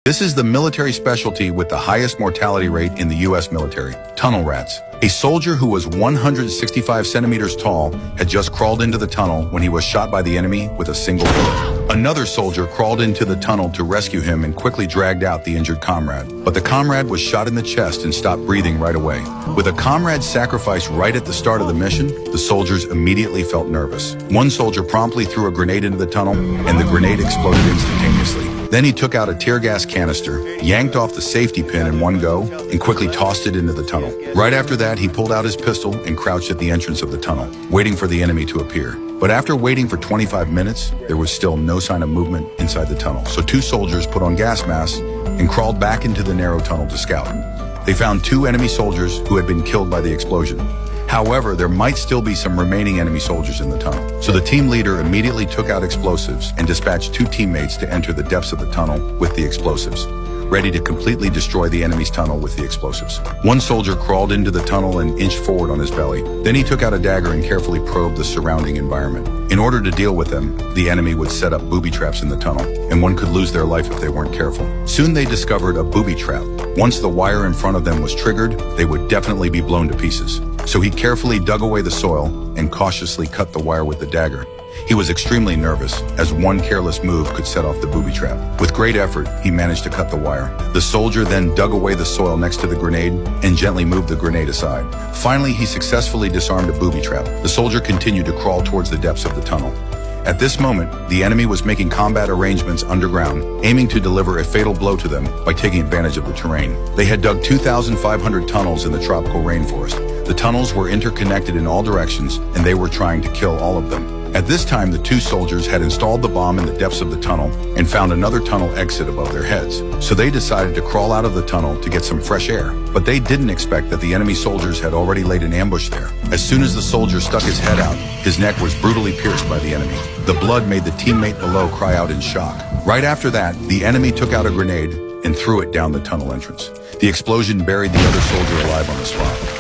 This is the military specialty with the highest mortality rate in the U.S. military, tunnel rats. A soldier who was 165 centimeters tall had just crawled into the tunnel when he was shot by the enemy with a single bullet. Another soldier crawled into the tunnel to rescue him and quickly dragged out the injured comrade. But the comrade was shot in the chest and stopped breathing right away. With a comrade sacrificed right at the start of the mission, the soldiers immediately felt nervous. One soldier promptly threw a grenade into the tunnel, and the grenade exploded instantaneously. Then he took out a tear gas canister, yanked off the safety pin in one go, and quickly tossed it into the tunnel. Right after that, he pulled out his pistol and crouched at the entrance of the tunnel, waiting for the enemy to appear. But after waiting for 25 minutes, there was still no sign of movement inside the tunnel. So two soldiers put on gas masks and crawled back into the narrow tunnel to scout. They found two enemy soldiers who had been killed by the explosion. However, there might still be some remaining enemy soldiers in the tunnel. So the team leader immediately took out explosives and dispatched two teammates to enter the depths of the tunnel with the explosives, ready to completely destroy the enemy's tunnel with the explosives. One soldier crawled into the tunnel and inched forward on his belly. Then he took out a dagger and carefully probed the surrounding environment. In order to deal with them, the enemy would set up booby traps in the tunnel, and one could lose their life if they weren't careful. Soon they discovered a booby trap. Once the wire in front of them was triggered, they would definitely be blown to pieces. So he carefully dug away the soil and cautiously cut the wire with the dagger. He was extremely nervous, as one careless move could set off the booby trap. With great effort, he managed to cut the wire. The soldier then dug away the soil next to the grenade and gently moved the grenade aside. Finally, he successfully disarmed a booby trap. The soldier continued to crawl towards the depths of the tunnel. At this moment, the enemy was making combat arrangements underground, aiming to deliver a fatal blow to them by taking advantage of the terrain. They had dug 2,500 tunnels in the tropical rainforest. The tunnels were interconnected in all directions, and they were trying to kill all of them. At this time, the two soldiers had installed the bomb in the depths of the tunnel and found another tunnel exit above their heads. So they decided to crawl out of the tunnel to get some fresh air. But they didn't expect that the enemy soldiers had already laid an ambush there. As soon as the soldier stuck his head out, his neck was brutally pierced by the enemy. The blood made the teammate below cry out in shock. Right after that, the enemy took out a grenade and threw it down the tunnel entrance. The explosion buried the other soldier alive on the spot.